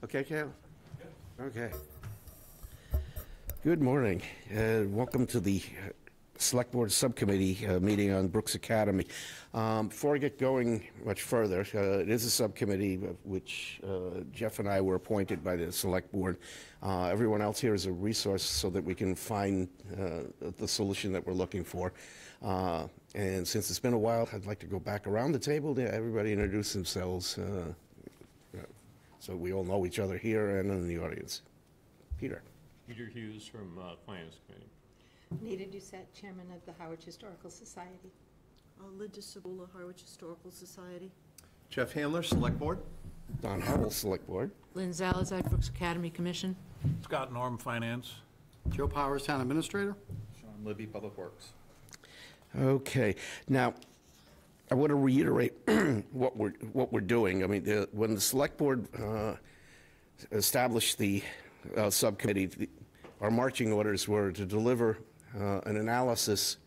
Okay, Cal? Okay. Good morning, and welcome to the Select Board Subcommittee meeting on Brooks Academy. Before I get going much further, it is a subcommittee which Jeff and I were appointed by the Select Board. Everyone else here is a resource so that we can find the solution that we're looking for. And since it's been a while, I'd like to go back around the table to everybody introduce themselves so we all know each other here and in the audience. Peter. Peter Hughes from Finance Committee. Nita Doucette, Chairman of the Howard Historical Society. Linda Cibula, Harwich Historical Society. Jeff Handler, Select Board. Don Howell, Select Board. Lynn Zalazar, Brooks Academy Commission. Scott Norm, Finance. Joe Powers, Town Administrator. Sean Libby, Public Works. Okay. Now, I want to reiterate what we're doing. I mean, when the Select Board established the subcommittee, our marching orders were to deliver an analysis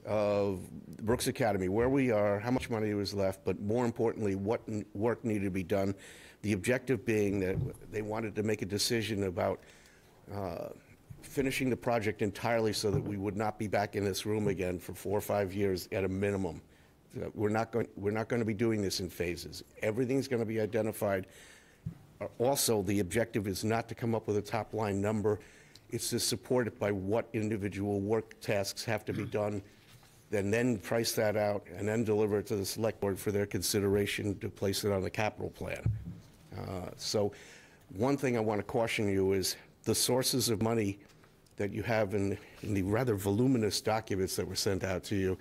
of Brooks Academy, where we are, how much money was left, but more importantly, what work needed to be done. The objective being that they wanted to make a decision about finishing the project entirely so that we would not be back in this room again for 4 or 5 years at a minimum. We're not going to be doing this in phases. Everything's going to be identified. Also, the objective is not to come up with a top-line number. It's to support it by what individual work tasks have to be done, and then price that out, and then deliver it to the Select Board for their consideration to place it on the capital plan. So one thing I want to caution you is the sources of money that you have in the rather voluminous documents that were sent out to you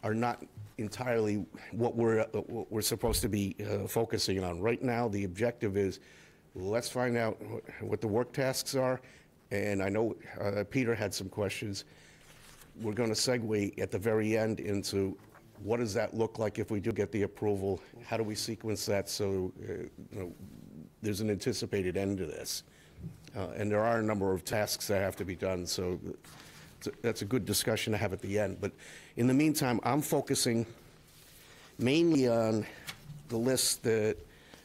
are not entirely what we're supposed to be focusing on. Right now, the objective is, let's find out what the work tasks are, and I know Peter had some questions. We're going to segue at the very end into what does that look like if we do get the approval? How do we sequence that so there's an anticipated end to this? And there are a number of tasks that have to be done, so that's a good discussion to have at the end. But in the meantime, I'm focusing mainly on the list that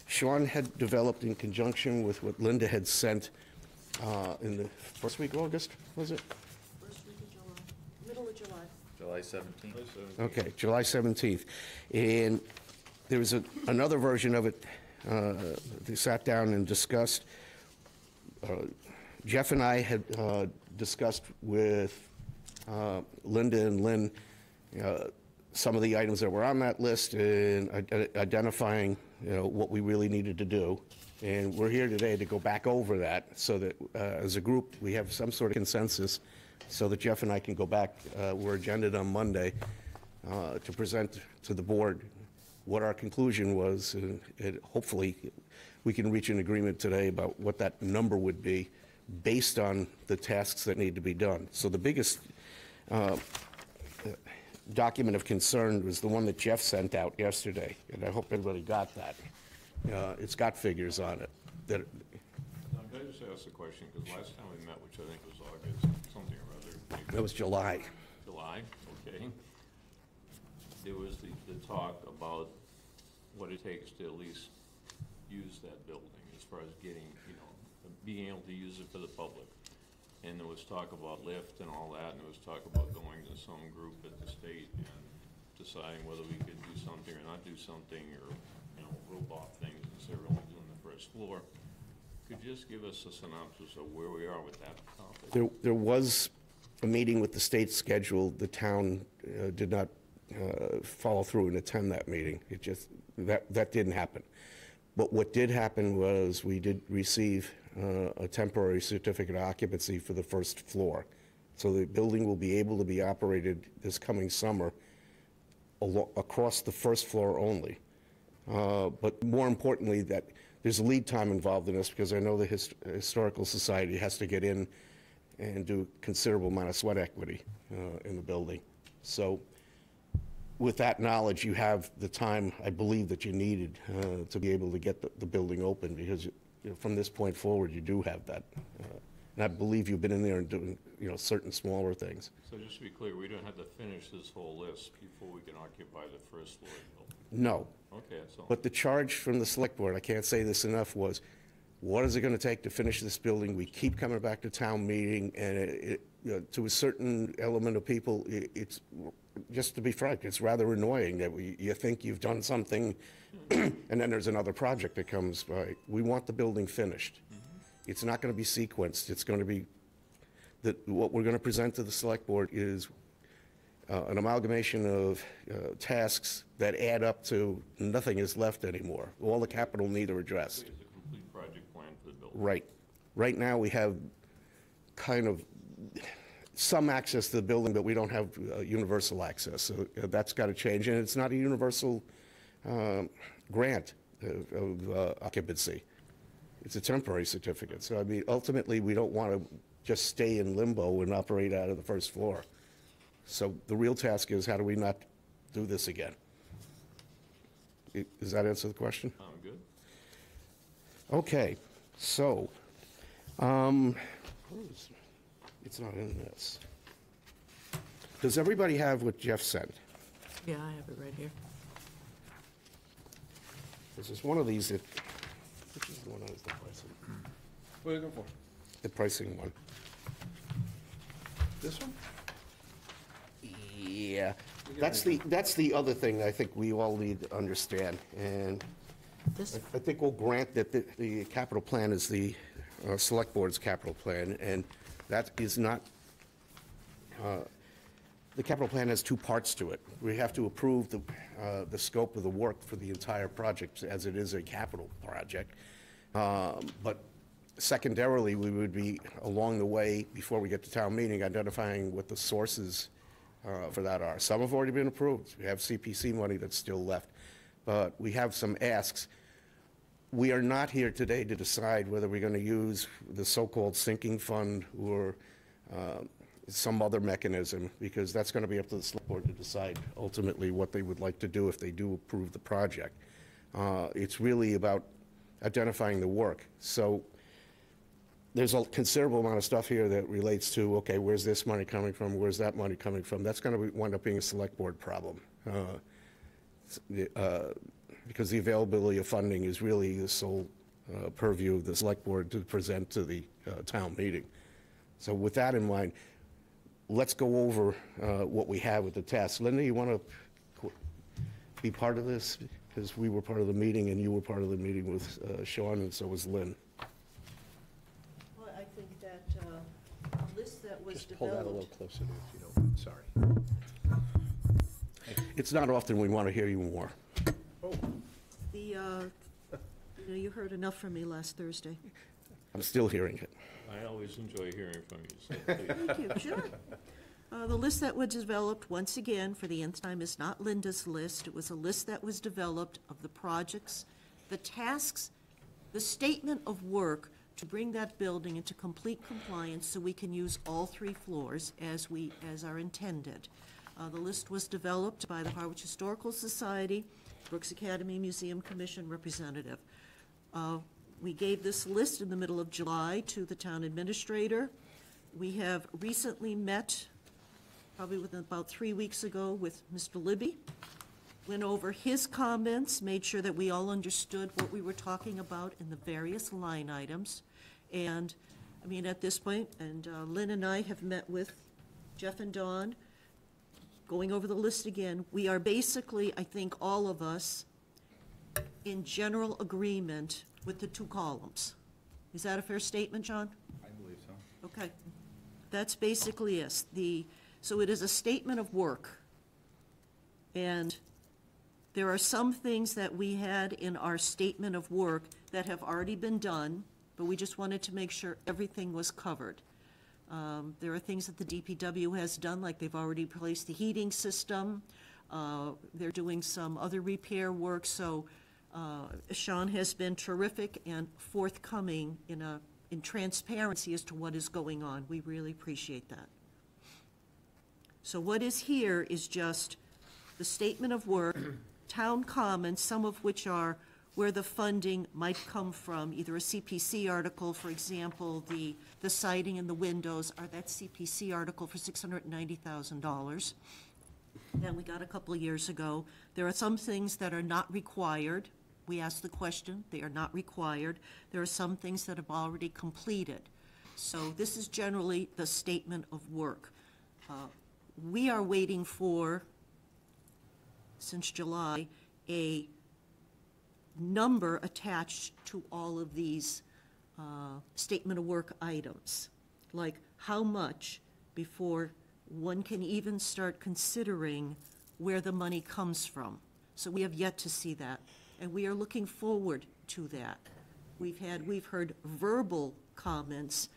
Sean had developed in conjunction with what Linda had sent in the first week of August, was it? First week of July, middle of July. July 17th. Okay, July 17th. And there was another version of it they sat down and discussed. Jeff and I had discussed with Linda and Lynn some of the items that were on that list and identifying what we really needed to do. And we're here today to go back over that so that as a group we have some sort of consensus so that Jeff and I can go back. We're agended on Monday to present to the board what our conclusion was, and hopefully we can reach an agreement today about what that number would be based on the tasks that need to be done. So the biggest document of concern was the one that Jeff sent out yesterday, and I hope everybody got that. It's got figures on it. Can I just ask a question? Because last time we met, which I think was August, something or other. That was July. July, okay. There was the talk about what it takes to at least use that building as far as getting, being able to use it for the public. And there was talk about lift and all that, and there was talk about going to some group at the state and deciding whether we could do something or not do something, or, rope off things instead of only doing the first floor. Could you just give us a synopsis of where we are with that topic? There was a meeting with the state scheduled. The town did not follow through and attend that meeting. It just, that didn't happen. But what did happen was we did receive a temporary certificate of occupancy for the first floor. So the building will be able to be operated this coming summer across the first floor only. But more importantly, that there's a lead time involved in this, because I know the Historical Society has to get in and do a considerable amount of sweat equity in the building. So with that knowledge, you have the time, I believe, that you needed to be able to get the building open, because from this point forward, you do have that. And I believe you've been in there and doing certain smaller things. So just to be clear, we don't have to finish this whole list before we can occupy the first floor of the building? No. Okay, that's all. But the charge from the Select Board, I can't say this enough, was what is it going to take to finish this building? We keep coming back to town meeting, and to a certain element of people, it's, just to be frank, it's rather annoying that you think you've done something, and then there's another project that comes by. We want the building finished. It's not going to be sequenced. It's going to be, what we're going to present to the select board is an amalgamation of tasks that add up to nothing is left anymore. All the capital need are addressed. It's a complete project plan for the building. Right. Right now, we have kind of some access to the building, but we don't have universal access. So that's got to change, and it's not a universal grant of occupancy. It's a temporary certificate. So, I mean, ultimately, we don't want to just stay in limbo and operate out of the first floor. So the real task is, how do we not do this again? Does that answer the question? I'm good. Okay, so, it's not in this. Does everybody have what Jeff sent? Yeah, I have it right here. This is one of these that, which is the one that has the pricing? What are you looking for? The pricing one. This one? Yeah, that's the other thing I think we all need to understand, and This, I think we'll grant that the capital plan is the select board's capital plan, and that is not, the capital plan has two parts to it. We have to approve the scope of the work for the entire project as it is a capital project. But secondarily, we would be along the way, before we get to town meeting, identifying what the sources for that are. Some have already been approved. We have CPC money that's still left, but we have some asks. We are not here today to decide whether we're going to use the so-called sinking fund or some other mechanism, because that's going to be up to the select board to decide ultimately what they would like to do if they do approve the project. It's really about identifying the work. So there's a considerable amount of stuff here that relates to, okay, where's this money coming from? Where's that money coming from? That's going to wind up being a select board problem. Because the availability of funding is really the sole purview of the select board to present to the town meeting. So with that in mind, let's go over what we have with the test. Linda, you want to be part of this? Because we were part of the meeting and you were part of the meeting with Sean, and so was Lynn. Well, I think that the list that was Just pull that a little developed, closer if you don't, sorry. It's not often we want to hear you more. you heard enough from me last Thursday. I'm still hearing it. I always enjoy hearing from you, so please. Thank you, sure. The list that was developed, once again, for the nth time, is not Linda's list. It was a list that was developed of the projects, the tasks, the statement of work to bring that building into complete compliance so we can use all 3 floors as are intended. The list was developed by the Harwich Historical Society, Brooks Academy Museum Commission representative. We gave this list in the middle of July to the town administrator. We have recently met, probably within about 3 weeks ago, with Mr. Libby, went over his comments, made sure that we all understood what we were talking about in the various line items. And, I mean, at this point, and Lynn and I have met with Jeff and Dawn, going over the list again. We are basically, I think, all of us in general agreement with the 2 columns. Is that a fair statement, John? I believe so. Okay. That's basically it. So it is a statement of work. And there are some things that we had in our statement of work that have already been done, but we just wanted to make sure everything was covered. There are things that the DPW has done, like they've already replaced the heating system. They're doing some other repair work, so Sean has been terrific and forthcoming in transparency as to what is going on. We really appreciate that. So what is here is just the statement of work, town comments, some of which are where the funding might come from, either a CPC article, for example, the siding and the windows are that CPC article for $690,000. That we got a couple of years ago. There are some things that are not required, we ask the question, they are not required. There are some things that have already completed. So this is generally the statement of work. We are waiting for, since July, a number attached to all of these statement of work items, like how much before one can even start considering where the money comes from. So we have yet to see that, and we are looking forward to that. We've heard verbal comments,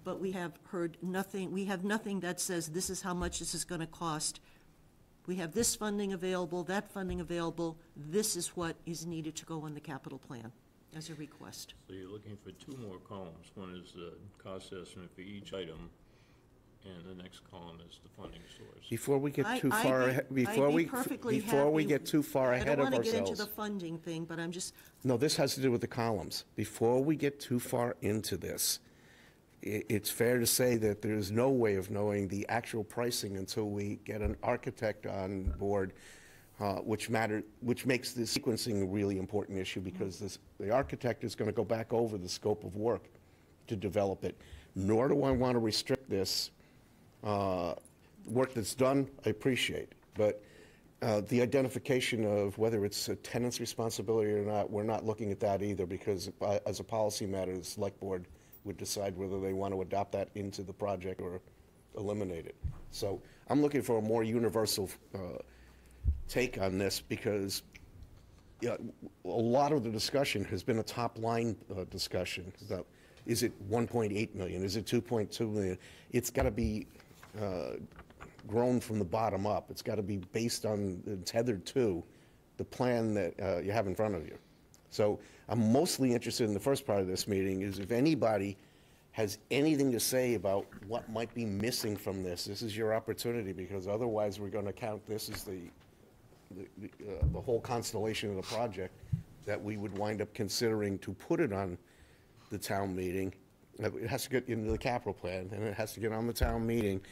but we have heard nothing, we have nothing that says this is how much this is going to cost. We have this funding available, that funding available, this is what is needed to go on the capital plan as a request. So you're looking for two more columns. One is the cost estimate for each item, and the next column is the funding source. Before we get too I'd far, be- ahead, I'd be perfectly before we happy- get too far ahead of I don't want to get into ourselves. the funding thing, but I'm just, No, this has to do with the columns. Before we get too far into this, it's fair to say that there's no way of knowing the actual pricing until we get an architect on board, which makes the sequencing a really important issue, because the architect is going to go back over the scope of work to develop it. Nor do I want to restrict this. Work that's done, I appreciate, but the identification of whether it's a tenant's responsibility or not, we're not looking at that either, because as a policy matter, the select board would decide whether they want to adopt that into the project or eliminate it. So I'm looking for a more universal take on this, because a lot of the discussion has been a top-line discussion. Is it 1.8 million? Is it 2.2 million? It's got to be grown from the bottom up. It's got to be based on, tethered to the plan that you have in front of you. So I'm mostly interested in the first part of this meeting is if anybody has anything to say about what might be missing from this, this is your opportunity, because otherwise we're going to count this as the whole constellation of the project that we would wind up considering to put it on the town meeting. It has to get into the capital plan, and it has to get on the town meeting.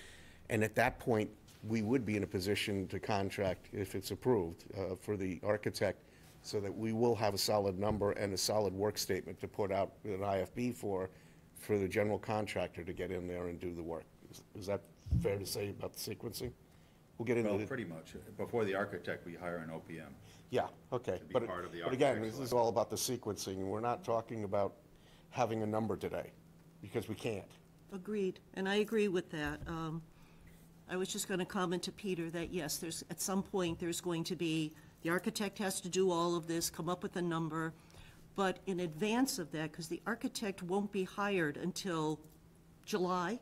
And at that point, we would be in a position to contract, if it's approved, for the architect, so that we will have a solid number and a solid work statement to put out an IFB for the general contractor to get in there and do the work. Is that fair to say about the sequencing? We'll get into Well, it. pretty much. Before the architect, we hire an OPM. Yeah, okay. To be But part of the but again, architect's this is list. all about the sequencing. We're not talking about having a number today, because we can't. agreed, and I agree with that. I was just going to comment to Peter that, yes, at some point, there's going to be, the architect has to do all of this, come up with a number, but in advance of that, because the architect won't be hired until July,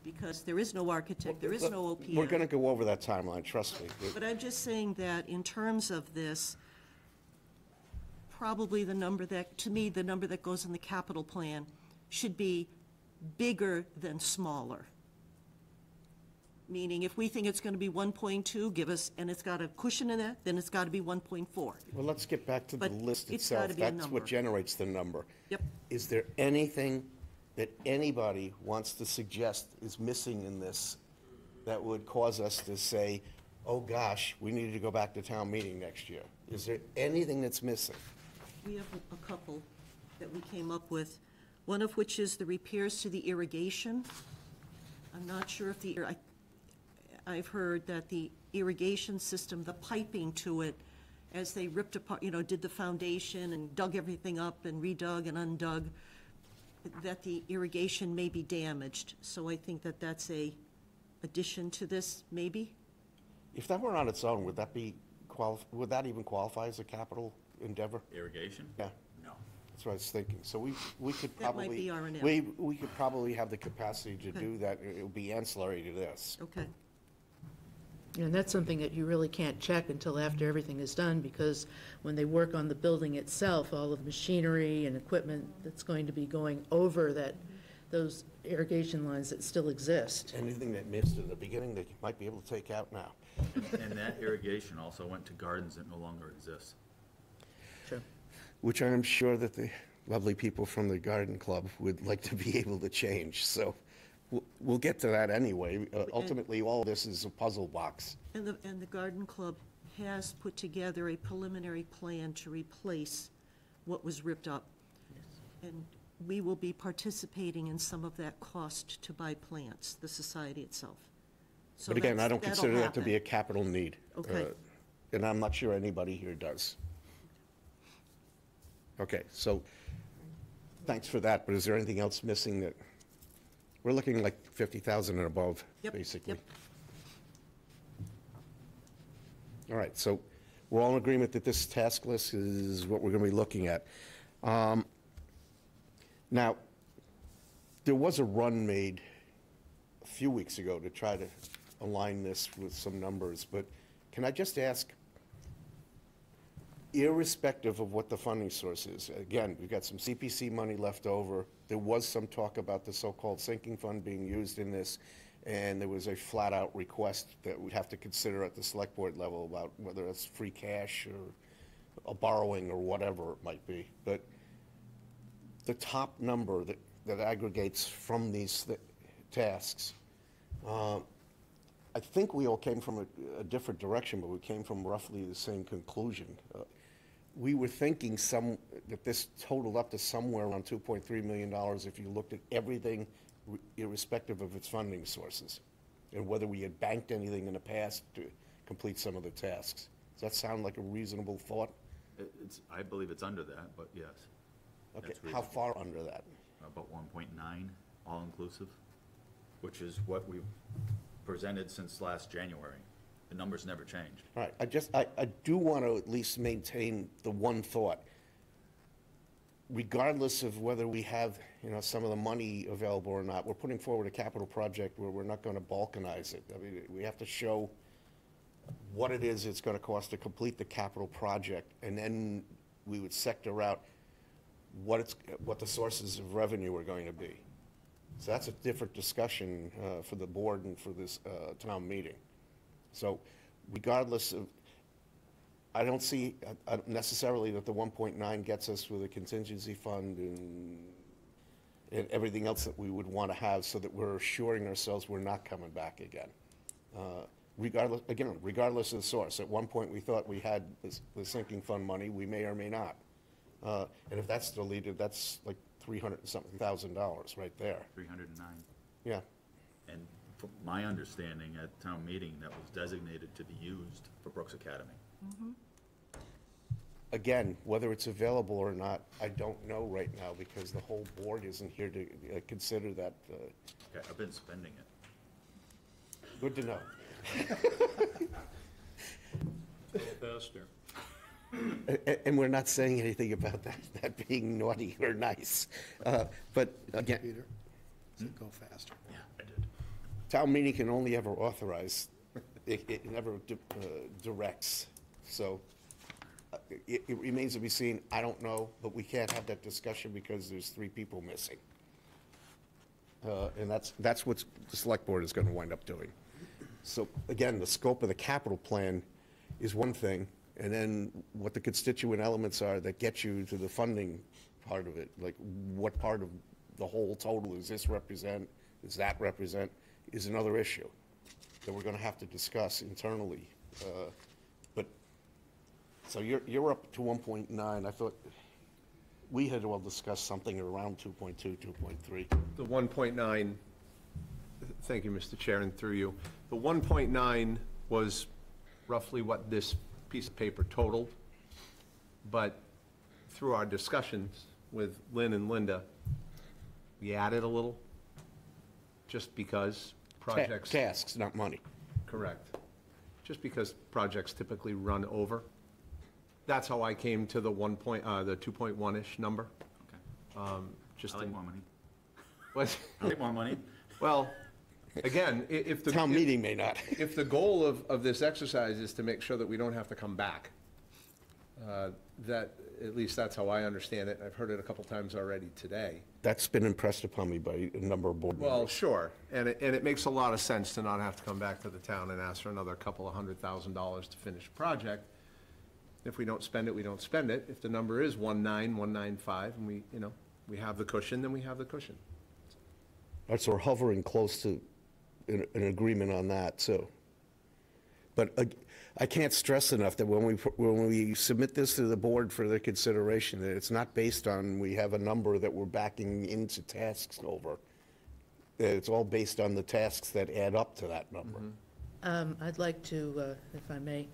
because there is no architect, there is no OPM. We're going to go over that timeline, trust me. But I'm just saying that in terms of this, probably the number that, to me, the number that goes in the capital plan should be bigger than smaller. Meaning, if we think it's going to be 1.2, give us, and it's got a cushion in that, then it's got to be 1.4. Well, let's get back to the But list it's itself. gotta be a That's number. what generates the number. Yep. Is there anything that anybody wants to suggest is missing in this that would cause us to say, oh gosh, we need to go back to town meeting next year? Is there anything that's missing? We have a couple that we came up with, one of which is the repairs to the irrigation. I'm not sure if I've heard that the irrigation system, the piping to it, as they ripped apart, did the foundation and dug everything up and redug and undug, that the irrigation may be damaged. So I think that that's a addition to this, maybe? If that were on its own, would that even qualify as a capital endeavor? Irrigation? Yeah. No. That's what I was thinking. So we could That probably. might be R&M. We could probably have the capacity to do that. It would be ancillary to this. Okay. And that's something that you really can't check until after everything is done, because when they work on the building itself, all of the machinery and equipment that's going to be going over those irrigation lines that still exist. Anything that missed in the beginning that you might be able to take out now. And that irrigation also went to gardens that no longer exist. True. Which I'm sure that the lovely people from the garden club would like to be able to change. So we'll get to that anyway. Ultimately, all of this is a puzzle box. And the garden club has put together a preliminary plan to replace what was ripped up. And we will be participating in some of that cost to buy plants, the society itself. So But again, I that's- don't that'll consider that to happen. be a capital need. Okay. And I'm not sure anybody here does. Okay, so, thanks for that, but is there anything else missing that, we're looking like 50,000 and above, Yep, basically. yep. All right, so we're all in agreement that this task list is what we're going to be looking at. Now, there was a run made a few weeks ago to try to align this with some numbers, but can I just ask, irrespective of what the funding source is, again, we've got some CPC money left over. There was some talk about the so-called sinking fund being used in this, and there was a flat-out request that we'd have to consider at the select board level about whether it's free cash or a borrowing or whatever it might be. But the top number that aggregates from these tasks, I think we all came from a different direction, but we came from roughly the same conclusion. We were thinking that this totaled up to somewhere around $2.3 million if you looked at everything irrespective of its funding sources, and whether we had banked anything in the past to complete some of the tasks. Does that sound like a reasonable thought? I believe it's under that, but yes. Okay, That's how reasonable. far under that? About 1.9, all-inclusive, which is what we've presented since last January. The numbers never changed. All right, I do want to at least maintain the one thought. Regardless of whether we have, some of the money available or not, we're putting forward a capital project where we're not going to balkanize it. I mean, we have to show what it is it's going to cost to complete the capital project, and then we would sector out what the sources of revenue are going to be. So that's a different discussion for the board and for this town meeting. So regardless of, I don't see necessarily that the 1.9 gets us with a contingency fund and everything else that we would want to have so that we're assuring ourselves we're not coming back again. Regardless of the source. At one point, we thought we had the sinking fund money. We may or may not. And if that's deleted, that's like $300-something thousand right there. 309. Yeah. And from my understanding at town meeting, that was designated to be used for Brooks Academy. Again, whether it's available or not, I don't know right now because the whole board isn't here to consider that. Okay, I've been spending it. Good to know. Faster. And we're not saying anything about that being naughty or nice. But again, Peter, so go faster. Yeah, I did. town meeting can only ever authorize. It never directs. So it remains to be seen. I don't know, but we can't have that discussion because there's 3 people missing. And that's what the select board is going to wind up doing. So again, the scope of the capital plan is one thing, and then what the constituent elements are that get you to the funding part of it, like what part of the whole total does this represent, does that represent, is another issue that we're going to have to discuss internally. But, so you're up to 1.9. I thought we had all discussed something around 2.2, 2.3. The 1.9, thank you, Mr. Chair, and through you. The 1.9 was roughly what this piece of paper totaled, but through our discussions with Lynn and Linda, we added a little, just because projects. Tasks, not money. Correct. Just because projects typically run over. That's how I came to the 2.1-ish number. Okay. Just I like in- more money. What? I like more money. Well, again, if the. Town meeting may not. If the goal of this exercise is to make sure that we don't have to come back, that, at least that's how I understand it. I've heard it a couple times already today. That's been impressed upon me by a number of board Well, members. sure, and it makes a lot of sense to not have to come back to the town and ask for another couple of $100,000 to finish a project. If we don't spend it, we don't spend it. If the number is 195, and we have the cushion, then we have the cushion. All right, so we're hovering close to an agreement on that, so. But I can't stress enough that when we submit this to the board for their consideration, that it's not based on, we have a number that we're backing into tasks over. That it's all based on the tasks that add up to that number. I'd like to, if I may,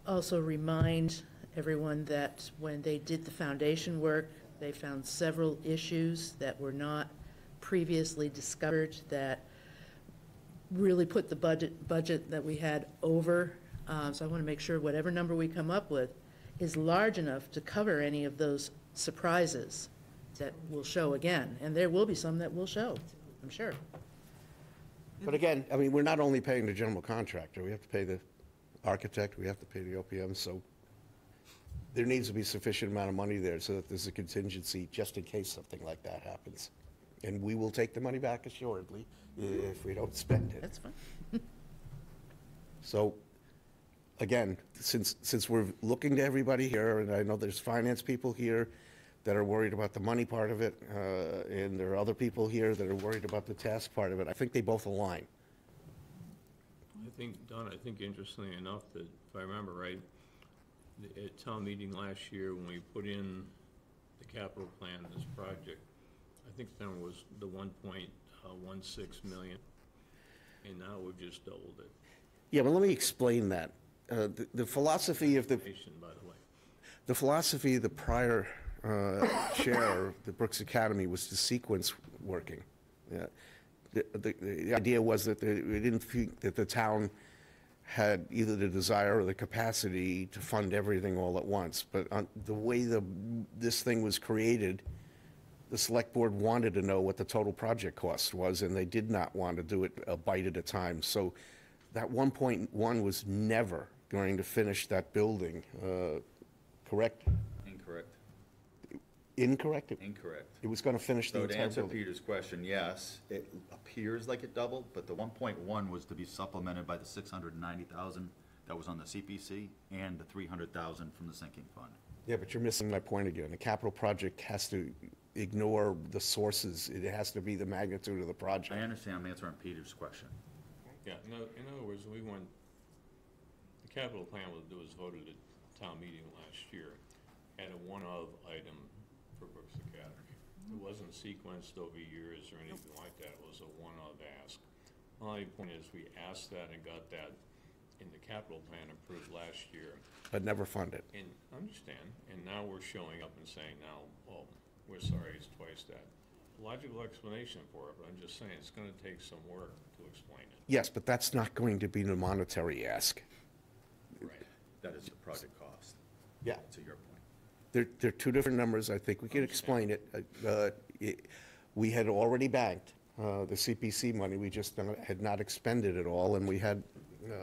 also remind everyone that when they did the foundation work, they found several issues that were not previously discovered that really put the budget that we had over. So I want to make sure whatever number we come up with is large enough to cover any of those surprises that will show again. And there will be some that will show, I'm sure. But again, I mean, we're not only paying the general contractor, we have to pay the architect, we have to pay the OPM, so there needs to be sufficient amount of money there so that there's a contingency just in case something like that happens. And we will take the money back assuredly if we don't spend it. That's fine. So, again, since we're looking to everybody here, and I know there's finance people here that are worried about the money part of it, and there are other people here that are worried about the task part of it, I think they both align. I think, Don, I think interestingly enough, that if I remember right, at town meeting last year, when we put in the capital plan, this project, I think the number was the 1.16 million, and now we've just doubled it. Yeah, but let me explain that. The philosophy of the By the way. The philosophy of the prior chair of the Brooks Academy was to sequence working. Yeah. The idea was that we didn't think that the town had either the desire or the capacity to fund everything all at once. But the way this thing was created, the select board wanted to know what the total project cost was, and they did not want to do it a bite at a time. So that 1.1 was never going to finish that building, correct? Incorrect. Incorrect? Incorrect. It was going to finish the So to entire answer building. Peter's question, yes, it appears like it doubled, but the 1.1 was to be supplemented by the 690,000 that was on the CPC and the 300,000 from the sinking fund. Yeah, but you're missing my point again. A capital project has to ignore the sources. It has to be the magnitude of the I project. understand I'm answering Peter's question. Yeah, in other words, we went, the capital plan was voted at town meeting last year, had a one-of item for Brooks Academy. It wasn't sequenced over years or anything like that, it was a one-of ask. My only point is, we asked that and got that in the capital plan approved last year, But never funded. and understand, and now we're showing up and saying now, well, we're sorry, it's twice that. Logical explanation for it, but I'm just saying, it's gonna take some work to explain it. Yes, but that's not going to be the monetary ask. Right. That is the project cost, Yeah. to your point. They're two different numbers. I think we can explain it. We had already banked the CPC money. We just had not expended it all, and we had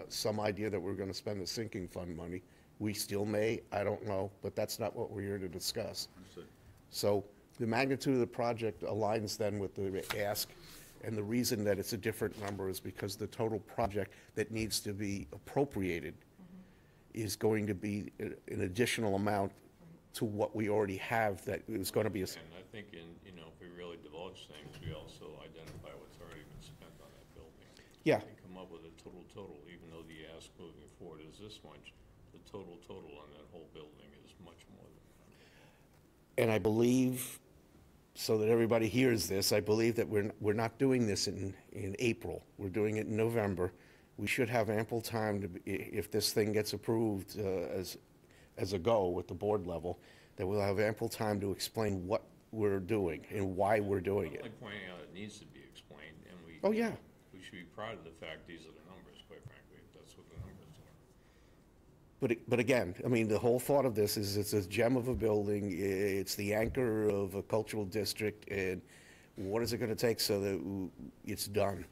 some idea that we were going to spend the sinking fund money. We still may, I don't know, but that's not what we're here to discuss. Understood. So the magnitude of the project aligns then with the ask, and the reason that it's a different number is because the total project that needs to be appropriated is going to be an additional amount to what we already have that is going to be a. And I think if we really divulge things, we also identify what's already been spent on that building. Yeah. And come up with a total, even though the ask moving forward is this much, the total on that whole building is much more than that. And I believe, so that everybody hears this, I believe that we're not doing this in April. We're doing it in November. We should have ample time to, if this thing gets approved as a go at the board level, that we'll have ample time to explain what we're doing and why we're doing I'm it. only pointing out it needs to be explained, and we. Oh, yeah. We should be proud of the fact these are the numbers, quite frankly, if that's what the numbers are. But again, I mean, the whole thought of this is it's a gem of a building, it's the anchor of a cultural district, and what is it gonna take so that it's done?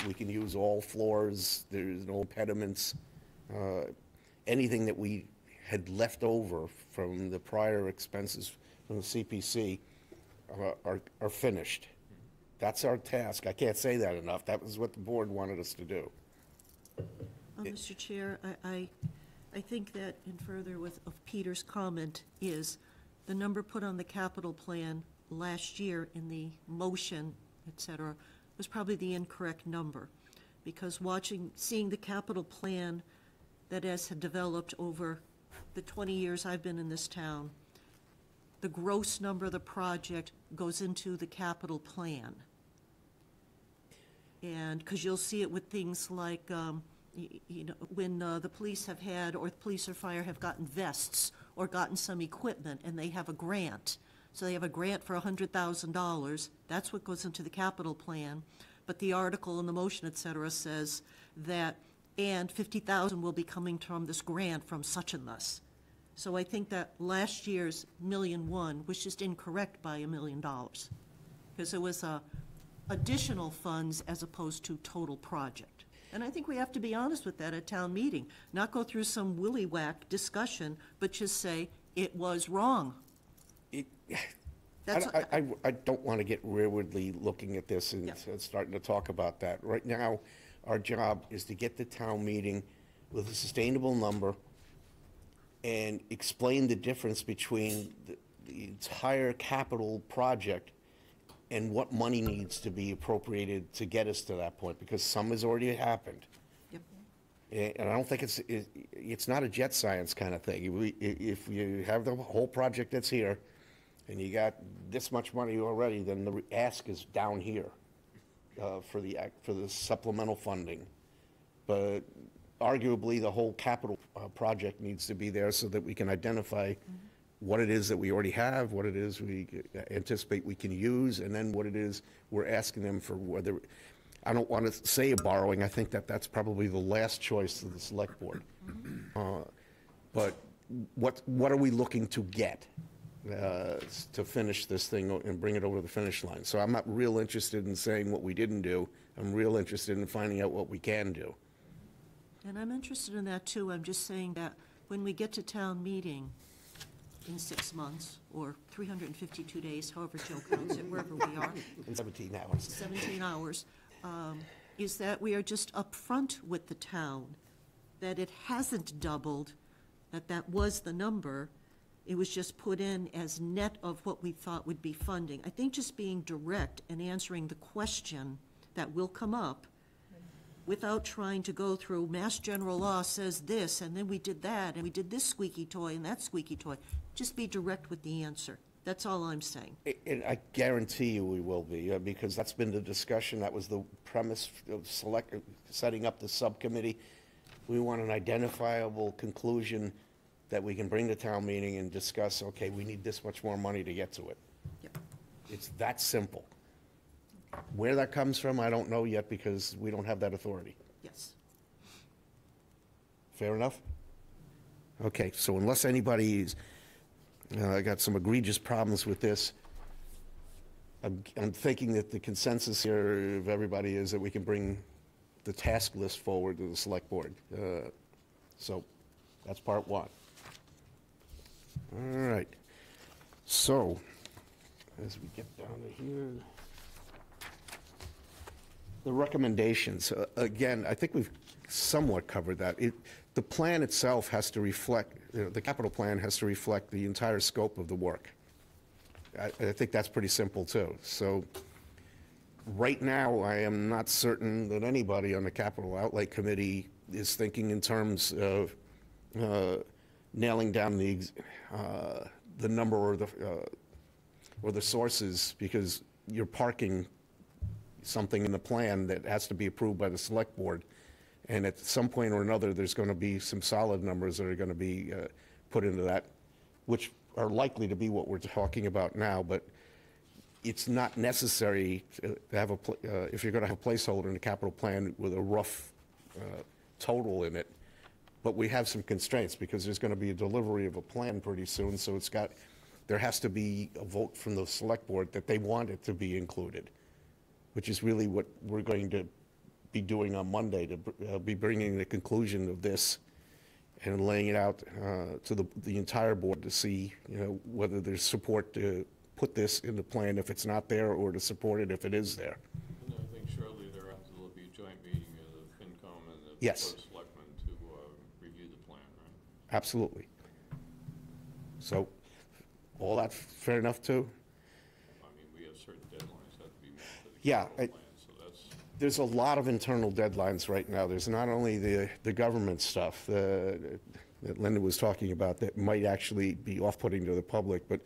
We can use all floors, there's no impediments. Anything that we had left over from the prior expenses from the CPC are finished. That's our task. I can't say that enough. That was what the board wanted us to do. Mr. Chair, I think that, in further of Peter's comment, is the number put on the capital plan last year in the motion, et cetera, was probably the incorrect number. because seeing the capital plan that has developed over the 20 years I've been in this town, the gross number of the project goes into the capital plan. And, because you'll see it with things like, when the police have had, or the police or fire have gotten vests or gotten some equipment, and they have a grant. So they have a grant for $100,000. That's what goes into the capital plan. But the article and the motion, et cetera, says that, and 50,000 will be coming from this grant from such and thus. So I think that last year's $1.1 million was just incorrect by $1 million, because it was additional funds as opposed to total project. And I think we have to be honest with that at town meeting, not go through some willy-whack discussion, but just say it was wrong. That's I don't want to get rearwardly looking at this and Yeah. starting to talk about that. Right now, our job is to get the town meeting with a sustainable number and explain the difference between the entire capital project and what money needs to be appropriated to get us to that point, because some has already happened. Yep. And I don't think it's not a jet science kind of thing. If you have the whole project that's here, and you got this much money already, then the ask is down here for the supplemental funding. But arguably, the whole capital project needs to be there so that we can identify what it is that we already have, what it is we anticipate we can use, and then what it is we're asking them for. Whether, I don't want to say a borrowing, I think that's probably the last choice of the select board. But what are we looking to get to finish this thing and bring it over the finish line? So I'm not real interested in saying what we didn't do. I'm real interested in finding out what we can do. And I'm interested in that too. I'm just saying that when we get to town meeting in 6 months, or 352 days, however Joe counts it, wherever we are, In 17 hours. 17 hours, is that we are just upfront with the town, that it hasn't doubled, that was the number. It was just put in as net of what we thought would be funding. I think just being direct and answering the question that will come up without trying to go through Mass General Law says this, and then we did that, and we did this squeaky toy and that squeaky toy. Just be direct with the answer. That's all I'm saying. And I guarantee you we will be, because that's been the discussion. That was the premise of setting up the subcommittee. We want an identifiable conclusion that we can bring to town meeting and discuss, okay, we need this much more money to get to it. Yep. It's that simple. Where that comes from, I don't know yet, because we don't have that authority. Yes. Fair enough? Okay, so unless anybody's got some egregious problems with this, I'm thinking that the consensus here of everybody is that we can bring the task list forward to the select board. So that's part one. All right. So, as we get down to here, the recommendations, again, I think we've somewhat covered that. The plan itself has to reflect, the capital plan has to reflect the entire scope of the work. I think that's pretty simple, too. So, right now, I am not certain that anybody on the capital outlay committee is thinking in terms of nailing down the number or the sources, because you're parking something in the plan that has to be approved by the select board. And at some point or another, there's going to be some solid numbers that are going to be put into that, which are likely to be what we're talking about now. But it's not necessary to have if you're going to have a placeholder in the capital plan with a rough total in it. But we have some constraints, because there's going to be a delivery of a plan pretty soon. So there has to be a vote from the select board that they want it to be included, which is really what we're going to be doing on Monday, to be bringing the conclusion of this and laying it out to the entire board to see, whether there's support to put this in the plan if it's not there, or to support it if it is there. And I think shortly thereafter there'll be a joint meeting of the FinCom and the Yes. Board of Selectmen to review the plan, right? Absolutely. So, all that fair enough, too? I mean, we have certain deadlines that have to be met for the Yeah, capital plan, so that's, there's a lot of internal deadlines right now. There's not only the government stuff that Linda was talking about that might actually be off-putting to the public, but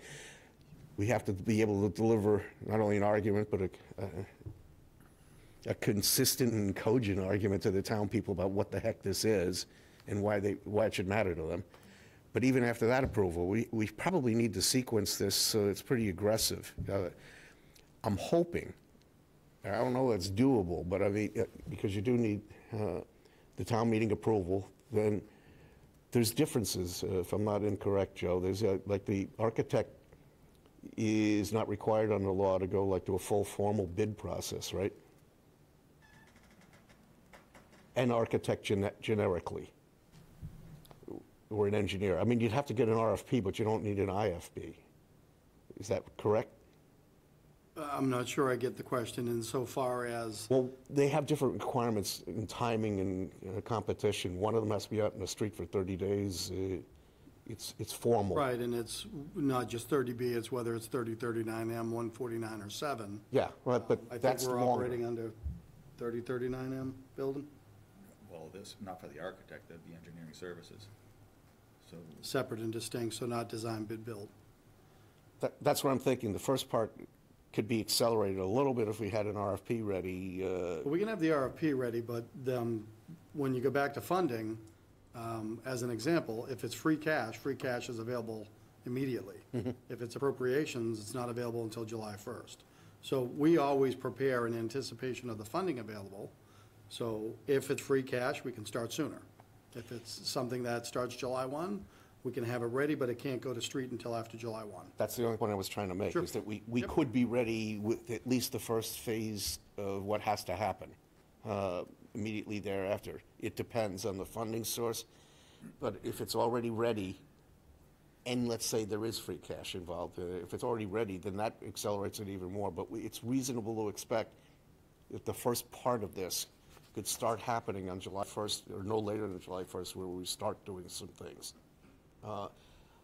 we have to be able to deliver not only an argument, but a consistent and cogent argument to the town people about what the heck this is and why it should matter to them. But even after that approval, we probably need to sequence this so it's pretty aggressive. I'm hoping, I don't know if it's doable, but I mean, because you do need the town meeting approval, then there's differences, if I'm not incorrect, Joe. There's like the architect is not required under law to go like to a full formal bid process, right? An architect generically, or an engineer. I mean, you'd have to get an RFP, but you don't need an IFB. Is that correct? I'm not sure I get the question insofar as, Well, they have different requirements in timing and competition. One of them has to be out in the street for 30 days. It's formal. right, and it's not just 30B, it's whether it's 3039M, 149, or 7. Yeah, right, I but think that's we're longer. operating under 3039M building, Well, this, not for the architect, that'd be engineering services. So, separate and distinct, so not design, bid, build. That's what I'm thinking. The first part could be accelerated a little bit if we had an RFP ready. Well, we can have the RFP ready, but when you go back to funding, as an example, if it's free cash is available immediately. If it's appropriations, it's not available until July 1st. So we always prepare in anticipation of the funding available. So if it's free cash, we can start sooner. If it's something that starts July 1, we can have it ready, but it can't go to street until after July 1. That's the only point I was trying to make, Sure. is that we could be ready with at least the first phase of what has to happen immediately thereafter. It depends on the funding source, but if it's already ready, and let's say there is free cash involved, if it's already ready, then that accelerates it even more. But it's reasonable to expect that the first part of this could start happening on July 1st, or no later than July 1st, where we start doing some things.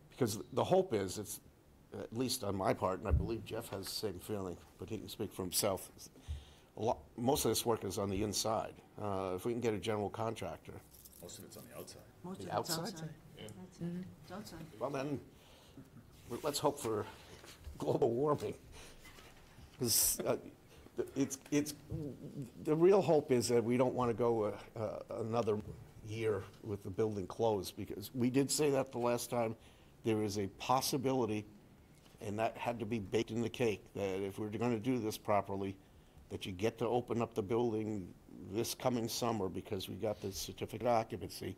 Because the hope is, it's, at least on my part, and I believe Jeff has the same feeling, but he can speak for himself, most of this work is on the inside. If we can get a general contractor, most of it's on the outside. Most of The it's outside? outside. It's outside. well then, let's hope for global warming. 'Cause, the real hope is that we don't want to go another year with the building closed, because we did say that the last time. There is a possibility, and that had to be baked in the cake, that if we're going to do this properly, that you get to open up the building this coming summer, because we got the certificate of occupancy,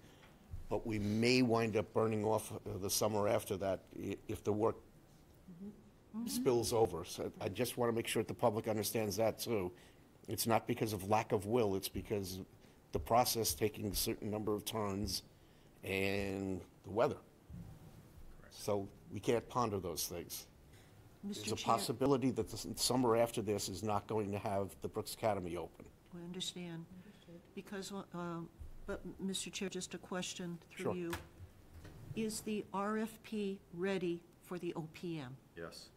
but we may wind up burning off the summer after that if the work spills over. So I just want to make sure that the public understands that too. It's not because of lack of will, it's because the process taking a certain number of turns and the weather. So we can't ponder those things. There's Mr. a Chair, possibility that the summer after this is not going to have the Brooks Academy open. we understand. Because, but, Mr. Chair, just a question Sure. through you. Is the RFP ready for the OPM? Yes.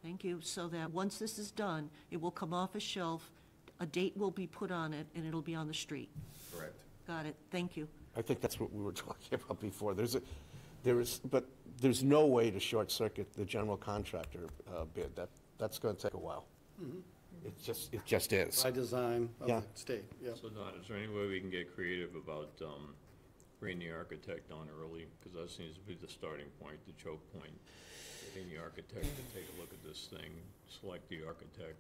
Thank you. So that once this is done, it will come off a shelf, a date will be put on it, and it'll be on the street. Correct. Got it. Thank you. I think that's what we were talking about before. But there's no way to short circuit the general contractor bid. That's going to take a while. It just is. By design of Yeah. the state, yeah. So Don, is there any way we can get creative about bringing the architect on early? Because that seems to be the starting point, the choke point. Getting the architect to take a look at this thing, select the architect,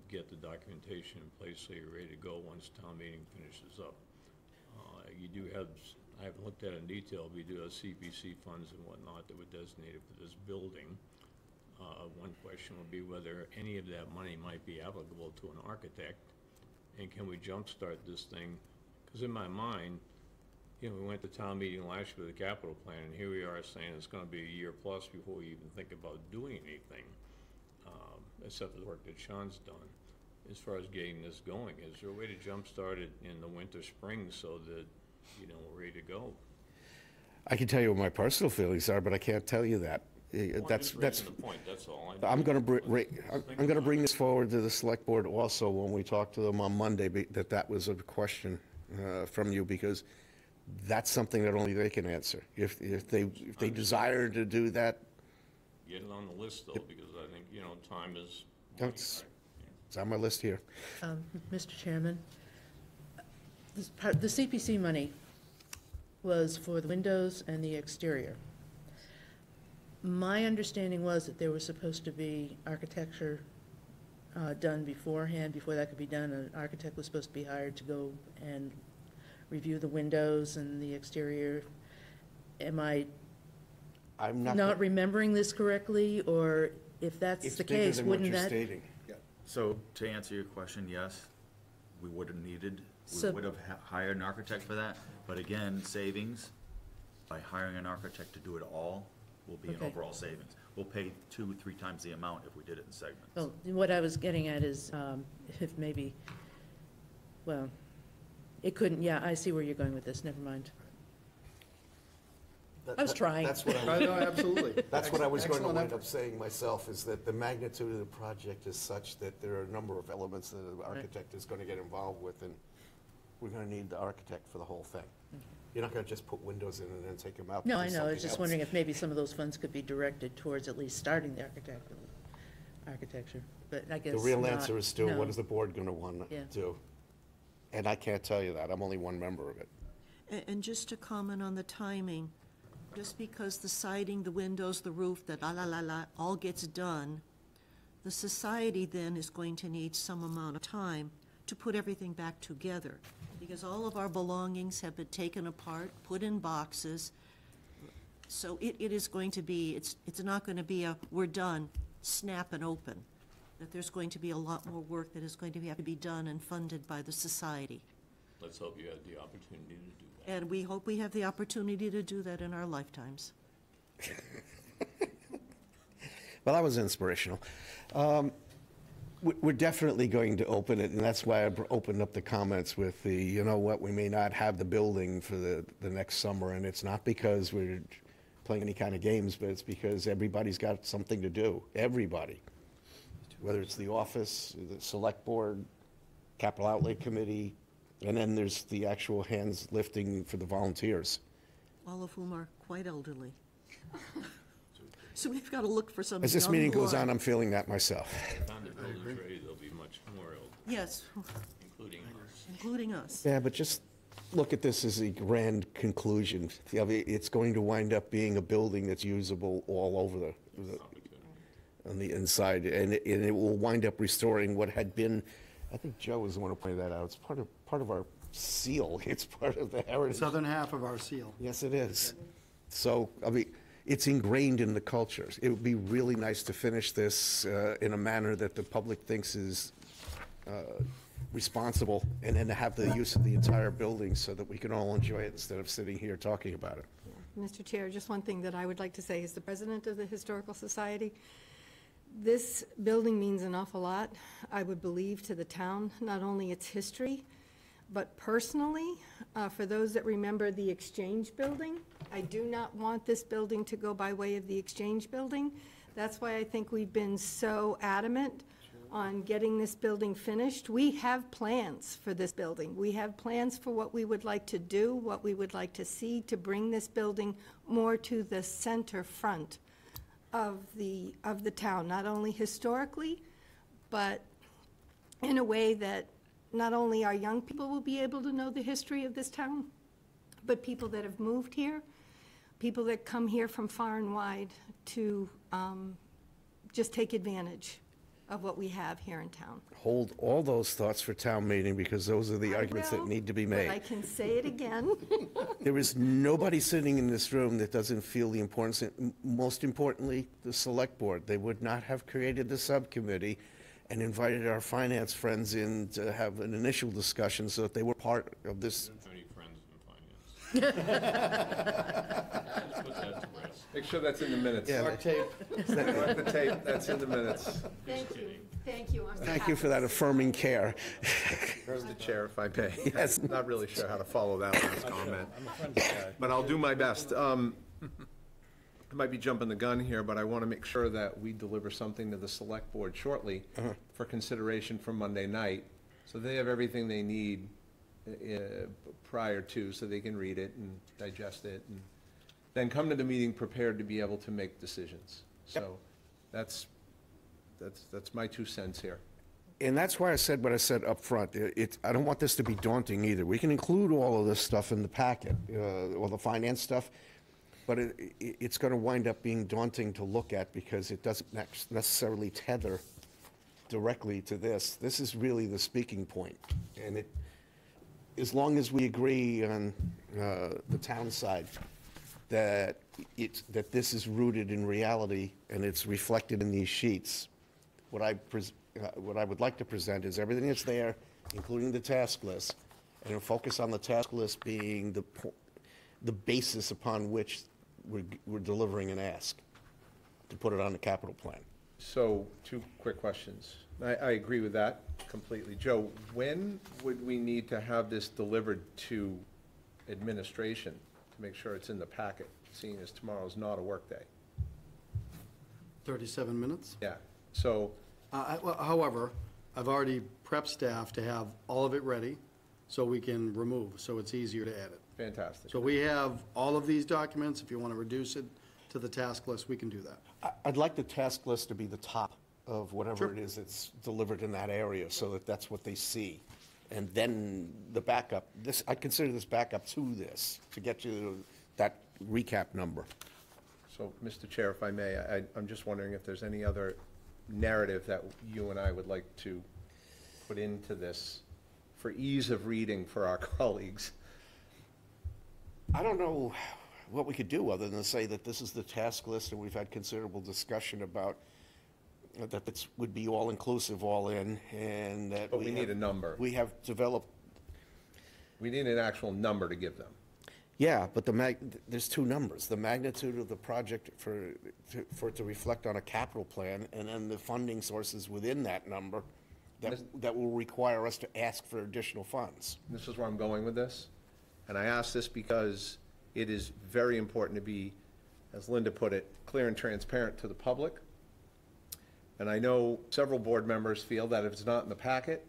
get the documentation in place so you're ready to go once town meeting finishes up. You do have, I haven't looked at it in detail, but you do have CPC funds and whatnot that were designated for this building. One question would be whether any of that money might be applicable to an architect, and can we jumpstart this thing? Because in my mind, you know, we went to town meeting last year with the capital plan, and here we are saying it's gonna be a year plus before we even think about doing anything, except for the work that Sean's done. As far as getting this going, is there a way to jumpstart it in the winter, spring, so that, you know, we're ready to go? I can tell you what my personal feelings are, but I can't tell you that. Well, That's, I'm just that's, raising the point, that's all. I'm going to bring this forward to the select board also when we talk to them on Monday, that was a question from you, because that's something that only they can answer. If they desire to do that, Get it on the list, though, because I think, time is money, That's- right? it's on my list here. Mr. Chairman, the CPC money was for the windows and the exterior. My understanding was that there was supposed to be architecture done beforehand. Before that could be done, an architect was supposed to be hired to go and review the windows and the exterior. Am I I'm not remembering this correctly, or if that's It's the bigger case, than what wouldn't you're that? stating. So to answer your question, yes, we would have needed, we So- would have hired an architect for that. But again, savings, by hiring an architect to do it all, will be an Okay. overall savings. We'll pay 2-3 times the amount if we did it in segments. Well, what I was getting at is, if maybe, well, it couldn't, yeah, I see where you're going with this, never mind. I was trying. That's what No, absolutely. That's what I was going to Excellent wind effort. up saying myself, is that the magnitude of the project is such that there are a number of elements that the architect is going to get involved with, and we're going to need the architect for the whole thing. You're not going to just put windows in and then take them out. No, to I do know, I was something just else. wondering if maybe some of those funds could be directed towards at least starting the architecture, but I guess The real not. answer is still, No. what is the board going to want Yeah. to do? And I can't tell you that. I'm only one member of it. And just to comment on the timing, just because the siding, the windows, the roof, the la, all gets done, the society then is going to need some amount of time to put everything back together, because all of our belongings have been taken apart, put in boxes. So it is going to be, it's not going to be a, we're done, snap and open. That there's going to be a lot more work that is going to have to be done and funded by the society. Let's hope you had the opportunity to do that. And we hope we have the opportunity to do that in our lifetimes. Well, that was inspirational. We're definitely going to open it, and that's why I opened up the comments with the, you know what, we may not have the building for the next summer, and it's not because we're playing any kind of games, but it's because everybody's got something to do, everybody. Whether it's the office, the select board, capital outlay committee, and then there's the actual hands lifting for the volunteers. All of whom are quite elderly. So we've got to look for some As this young meeting goes blood. on, I'm feeling that myself. On the building's ready, there'll be much more, Yes, including ours. including us. Yeah, but just look at this as a grand conclusion. I mean, it's going to wind up being a building that's usable all over on the inside, and it will wind up restoring what had been, I think Joe was the one who pointed that out, it's part of our seal, it's part of the heritage. Southern half of our seal. Yes, it is. So, I mean, it's ingrained in the culture. It would be really nice to finish this in a manner that the public thinks is responsible, and then to have the use of the entire building so that we can all enjoy it instead of sitting here talking about it. Mr. Chair, just one thing that I would like to say as the president of the Historical Society. This building means an awful lot, I would believe, to the town, not only its history, but personally, for those that remember the Exchange Building, I do not want this building to go by way of the Exchange Building. That's why I think we've been so adamant on getting this building finished. We have plans for this building. We have plans for what we would like to do, what we would like to see to bring this building more to the center front of the town, not only historically, but in a way that not only our young people will be able to know the history of this town, but people that have moved here, people that come here from far and wide to just take advantage of what we have here in town. Hold all those thoughts for town meeting, because those are the arguments that will, need to be but made. I can say it again. There is nobody sitting in this room that doesn't feel the importance, most importantly, the select board. They would not have created the subcommittee and invited our finance friends in to have an initial discussion so that they were part of this. Any friends in finance? Let's put that to rest. Make sure that's in the minutes. Yeah. Mark the tape, that's in the minutes. Thank you, thank you. on Thank behalf you of for that the affirming care. Mr. Chair, if I may. Yes. Not really sure how to follow that last comment, I'm a friendly guy. but I'll do my best. I might be jumping the gun here, but I want to make sure that we deliver something to the select board shortly for consideration for Monday night, so they have everything they need prior to, so they can read it and digest it, and then come to the meeting prepared to be able to make decisions. So that's my 2 cents here. And that's why I said what I said up front. I don't want this to be daunting either. We can include all of this stuff in the packet, all the finance stuff, but it's going to wind up being daunting to look at because it doesn't necessarily tether directly to this. This is really the speaking point. And as long as we agree on the town side that this is rooted in reality and it's reflected in these sheets, what I would like to present is everything that's there, including the task list, and focus on the task list being the basis upon which we're delivering an ask to put it on the capital plan. So 2 quick questions. I agree with that completely. Joe, when would we need to have this delivered to administration to make sure it's in the packet, seeing as tomorrow's not a workday? 37 minutes? Yeah, so, Well, however, I've already prepped staff to have all of it ready so we can remove, so it's easier to edit. fantastic. So we have all of these documents. If you want to reduce it to the task list, we can do that. I'd like the task list to be the top of whatever it is that's delivered in that area, so that that's what they see. And then the backup, I consider this backup to this, to get you that recap number. So, Mr. Chair, if I may, I'm just wondering if there's any other narrative that you and I would like to put into this for ease of reading for our colleagues. I don't know what we could do other than say that this is the task list, and we've had considerable discussion about that this would be all-inclusive, all in, and that. But we need a number. We have developed. We need an actual number to give them. Yeah, but there's 2 numbers: the magnitude of the project for it to reflect on a capital plan, and then the funding sources within that number that will require us to ask for additional funds. This is where I'm going with this. And I ask this because it is very important to be, as Linda put it, clear and transparent to the public. And I know several board members feel that if it's not in the packet,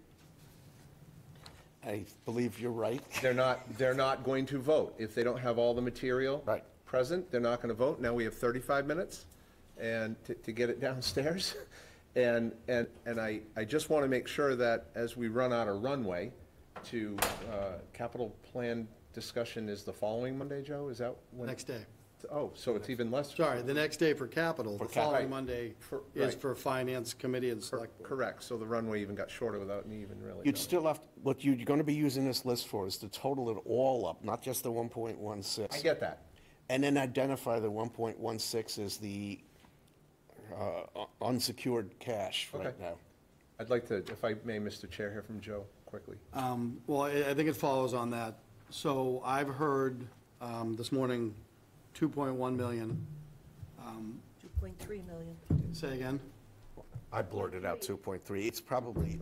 I believe you're right. they're not going to vote. If they don't have all the material Right. present, they're not going to vote. Now we have 35 minutes and to get it downstairs. And I just want to make sure that as we run out of runway to capital plan discussion is the following Monday, Joe? Is that when? Next day. Oh, so it's even less. Sorry, the next day for capital, the following Right. Monday Right. is for Finance Committee and Select Board. Correct, so the runway even got shorter without me even really You'd knowing. still have, what you're going to be using this list for is to total it all up, not just the 1.16. I get that. And then identify the 1.16 as the unsecured cash right Okay. now. I'd like to, if I may, Mr. Chair, hear from Joe quickly. Well, I think it follows on that. So I've heard this morning, 2.1 million. 2.3 million. Say again? I blurted out 2.3. It's probably,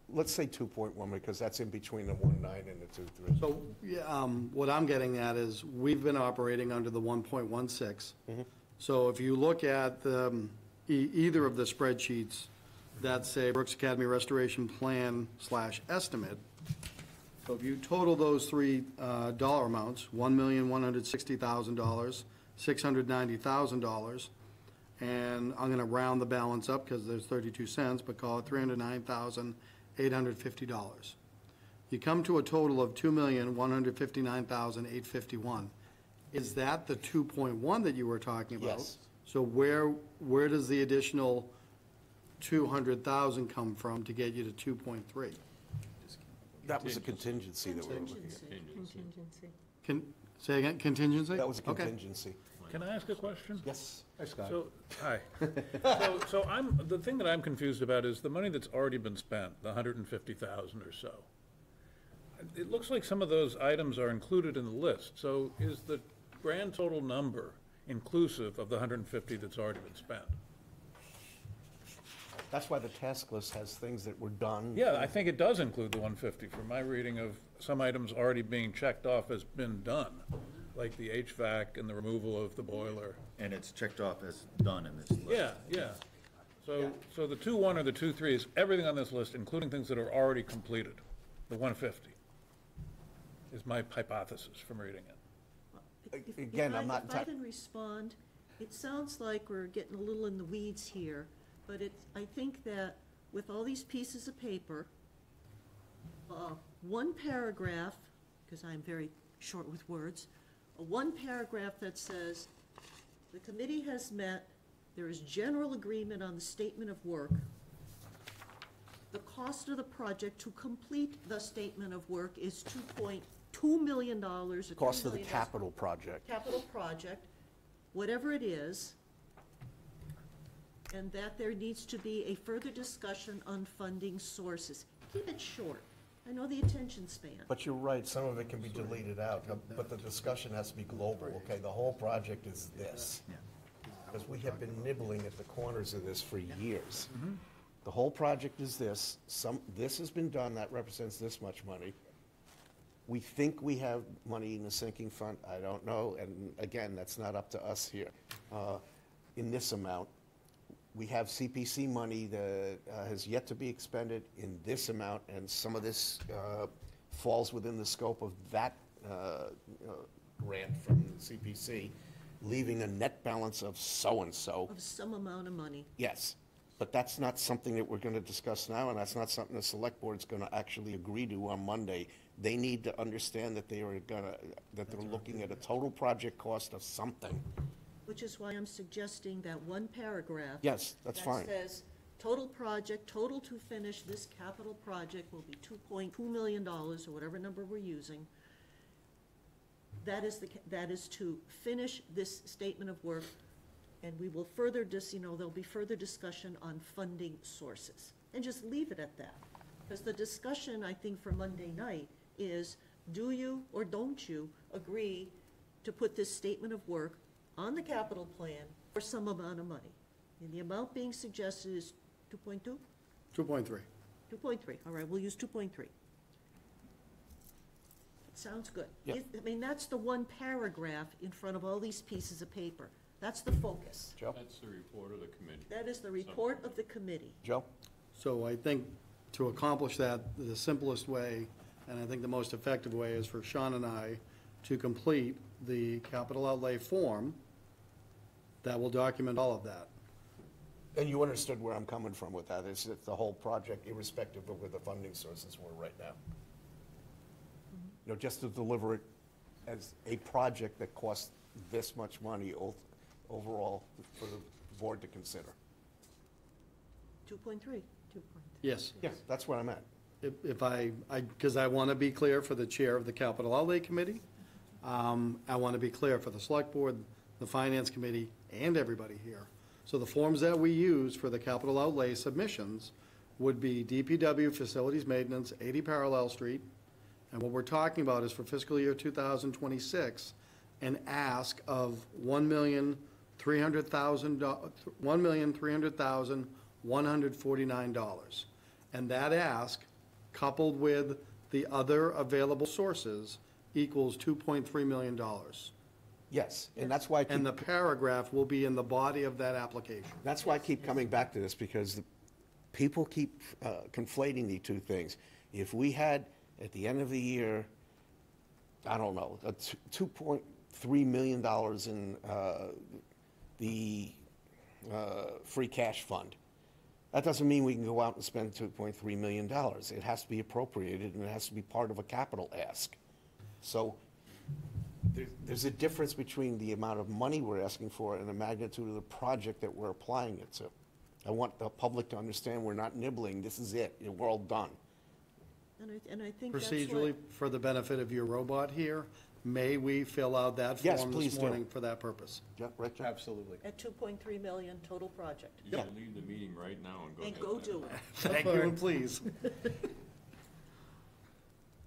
let's say 2.1, because that's in between the 1.9 and the 2.3. So, yeah, what I'm getting at is, we've been operating under the 1.16. So if you look at either of the spreadsheets that say Brooks Academy Restoration Plan / estimate, so if you total those 3 dollar amounts, $1,160,000, $690,000, and I'm gonna round the balance up because there's 32 cents, but call it $309,850. You come to a total of $2,159,851. Is that the 2.1 that you were talking about? Yes. So where does the additional 200,000 come from to get you to 2.3? That was a contingency that we were looking at. Contingency. Say again, contingency? That was a Okay. contingency. Can I ask a question? Yes. Hi, Scott. So, hi. So the thing that I'm confused about is the money that's already been spent, the 150,000 or so. It looks like some of those items are included in the list. So is the grand total number inclusive of the 150 that's already been spent? That's why the task list has things that were done. Yeah, I think it does include the 150 from my reading of some items already being checked off as been done. like the HVAC and the removal of the boiler. And it's checked off as done in this list. Yeah. So the 2.1 or the 2.3 is everything on this list, including things that are already completed, the 150, is my hypothesis from reading it. Again, I'm not If I can respond, it sounds like we're getting a little in the weeds here, but I think that with all these pieces of paper, one paragraph, because I'm very short with words, one paragraph that says, the committee has met, there is general agreement on the statement of work. The cost of the project to complete the statement of work is $2.2 million. Or Cost of the $3 million. capital project. Capital project, whatever it is, and that there needs to be a further discussion on funding sources. Keep it short. I know the attention span. But you're right, some of it can be deleted out, but the discussion has to be global, okay? The whole project is this. Because we have been nibbling at the corners of this for years. The whole project is this, this has been done, that represents this much money. We think we have money in the sinking fund, I don't know, and again, that's not up to us here. In this amount, we have CPC money that has yet to be expended in this amount, and some of this falls within the scope of that grant from CPC, leaving a net balance of so-and-so. Of some amount of money. Yes, but that's not something that we're going to discuss now, and that's not something the select board's going to actually agree to on Monday. They need to understand that they're looking at a total project cost of something. Which is why I'm suggesting that one paragraph. Yes, that's fine. That says, total project, total to finish this capital project will be $2.2 million, or whatever number we're using. That is to finish this statement of work, and we will further there'll be further discussion on funding sources. And just leave it at that. Because the discussion, I think, for Monday night is, do you or don't you agree to put this statement of work on the capital plan for some amount of money? And the amount being suggested is 2.2? 2.3. 2.3, all right, we'll use 2.3. Sounds good. Yep. I mean, that's the one paragraph in front of all these pieces of paper. That's the focus. Joe? That's the report of the committee. That is the report of the committee. Joe? So I think to accomplish that, the simplest way, and I think the most effective way, is for Sean and I to complete the capital outlay form that will document all of that. And you understood where I'm coming from with that, is that the whole project, irrespective of where the funding sources were right now. You know, just to deliver it as a project that costs this much money overall for the board to consider. 2.3. Yes. Yeah, that's where I'm at. If because I want to be clear for the chair of the capital outlay committee. I want to be clear for the select board, the finance committee, and everybody here. So the forms that we use for the capital outlay submissions would be DPW facilities maintenance, 80 Parallel Street. And what we're talking about is for fiscal year 2026, an ask of $1,300,149. And that ask, coupled with the other available sources, equals $2.3 million. Yes, and that's why I keep, And the paragraph will be in the body of that application. that's why I keep coming back to this, because people keep conflating the two things. If we had, at the end of the year, I don't know, $2.3 million in the free cash fund, that doesn't mean we can go out and spend $2.3 million. It has to be appropriated, and it has to be part of a capital ask. So there's a difference between the amount of money we're asking for and the magnitude of the project that we're applying it to. I want the public to understand we're not nibbling, this is it, we're all done. And I think that's Procedurally, what, for the benefit of your robot here, may we fill out that Yes, form please this do. morning for that purpose? Yeah, right, John? Absolutely. at 2.3 million total project. You should leave the meeting right now and go. And do go that. do it. Thank you, and please.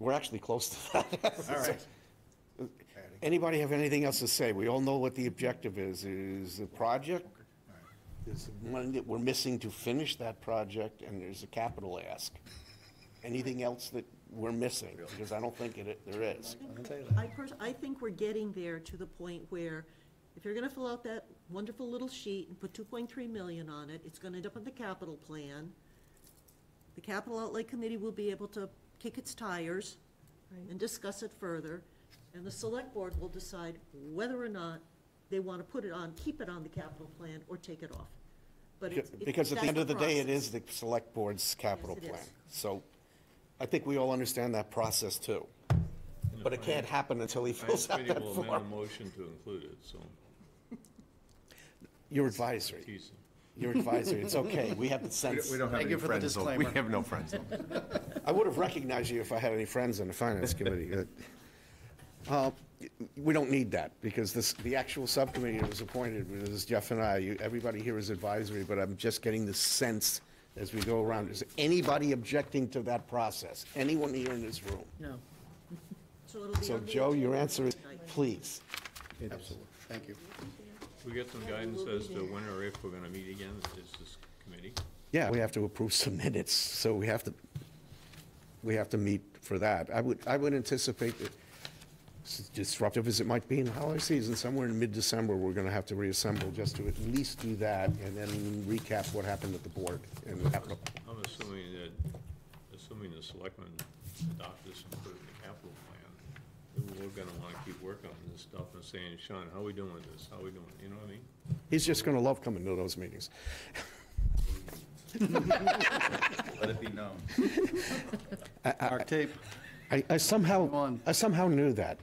We're actually close to that. All right. Anybody have anything else to say? We all know what the objective is the project, there's money that we're missing to finish that project, and there's a capital ask. Anything else that we're missing, because I don't think there is. I think we're getting there to the point where if you're gonna fill out that wonderful little sheet and put 2.3 million on it, it's gonna end up on the capital plan. The capital outlay committee will be able to kick its tires and discuss it further, and the select board will decide whether or not they wanna put it on, keep it on the capital plan, or take it off. But Because at the end of the day, it process. is the select board's capital Yes, it plan. is. So I think we all understand that process too. But it can't happen until he fills out Finance that committee will amend form. the motion to include it, so. You're advisory. teasing. You're advisory. It's okay. We have the sense. We don't have Thank any you for the friends, though. We disclaimer. have no friends. though. I would have recognized you if I had any friends on the finance committee. We don't need that, because the actual subcommittee that was appointed was Jeff and I. Everybody here is advisory, but I'm just getting the sense as we go around. Is anybody objecting to that process? Anyone here in this room? No. So it'll be So, on the Joe, your agenda answer is tonight. please. Absolutely. Thank you. We get some guidance as to when or if we're gonna meet again, is this committee? Yeah, we have to approve some minutes, so we have to meet for that. I would anticipate that, as disruptive as it might be in the holiday season, somewhere in mid-December, we're gonna have to reassemble just to at least do that, and then recap what happened at the board and the capital. I'm assuming the selectmen adopt this and put it in the capital plan, we're gonna wanna keep working on this stuff and saying, Sean, how are we doing with this? How are we doing, you know what I mean? He's just gonna love coming to those meetings. Let it be known. Mark tape. I Come somehow on. knew that.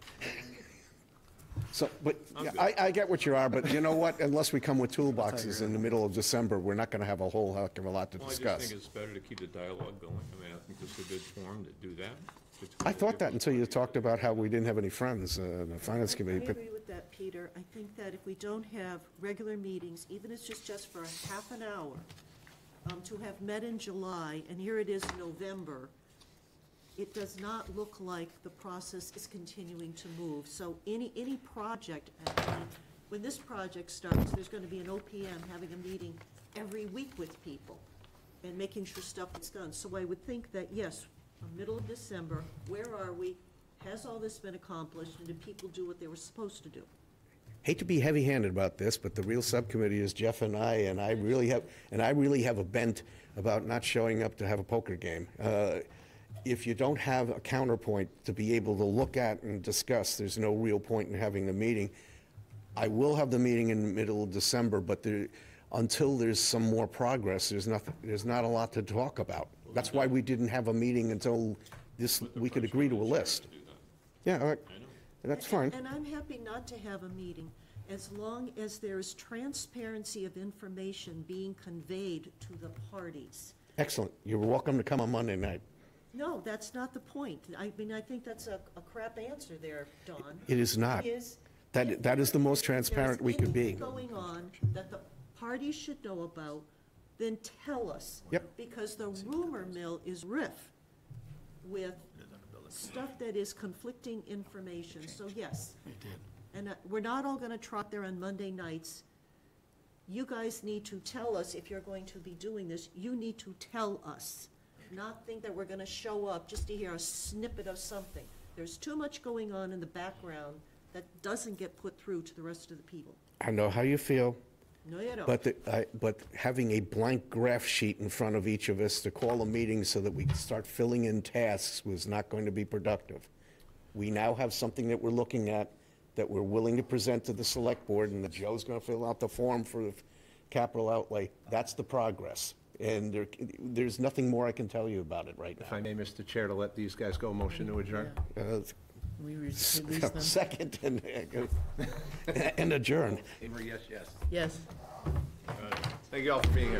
So, but, I'm yeah, good. I get what you are, but you know what? Unless we come with toolboxes in the middle of December, we're not gonna have a whole heck of a lot to Well, I just discuss. think it's better to keep the dialogue going. I mean, I think this is a good forum to do that. I thought that until you talked about how we didn't have any friends in the finance I committee, but agree with that, Peter. I think that if we don't have regular meetings, even if it's just for a half an hour, to have met in July, and here it is November, it does not look like the process is continuing to move. So any project, when this project starts, there's gonna be an OPM having a meeting every week with people and making sure stuff is done. So I would think that, yes, middle of December, where are we? Has all this been accomplished, and did people do what they were supposed to do? hate to be heavy-handed about this, but the real subcommittee is Jeff and I really have a bent about not showing up to have a poker game. If you don't have a counterpoint to be able to look at and discuss, there's no real point in having the meeting. I will have the meeting in the middle of December, but until there's some more progress, there's not a lot to talk about. That's why we didn't have a meeting until we could agree to a list. Yeah, all right. That's fine. And I'm happy not to have a meeting, as long as there's transparency of information being conveyed to the parties. Excellent. You're welcome to come on Monday night. No, that's not the point. I mean, I think that's a crap answer there, Don. It is not. It is. That is the most transparent we could be. If there's anything going on that the parties should know about, then tell us. Yep. Because the rumor mill is rife with stuff that is conflicting information, so yes. And we're not all gonna trot there on Monday nights. You guys need to tell us if you're going to be doing this, you need to tell us. Not think that we're gonna show up just to hear a snippet of something. There's too much going on in the background that doesn't get put through to the rest of the people. I know how you feel, No, you don't. but having a blank graph sheet in front of each of us to call a meeting so that we can start filling in tasks was not going to be productive. We now have something that we're looking at, that we're willing to present to the select board, and that Joe's gonna fill out the form for the capital outlay. That's the progress. And there's nothing more I can tell you about it right If I now. may, Mr. Chair, to let these guys go, motion to adjourn. We release them. Second and adjourn. Yes, yes. Yes. Thank you all for being here.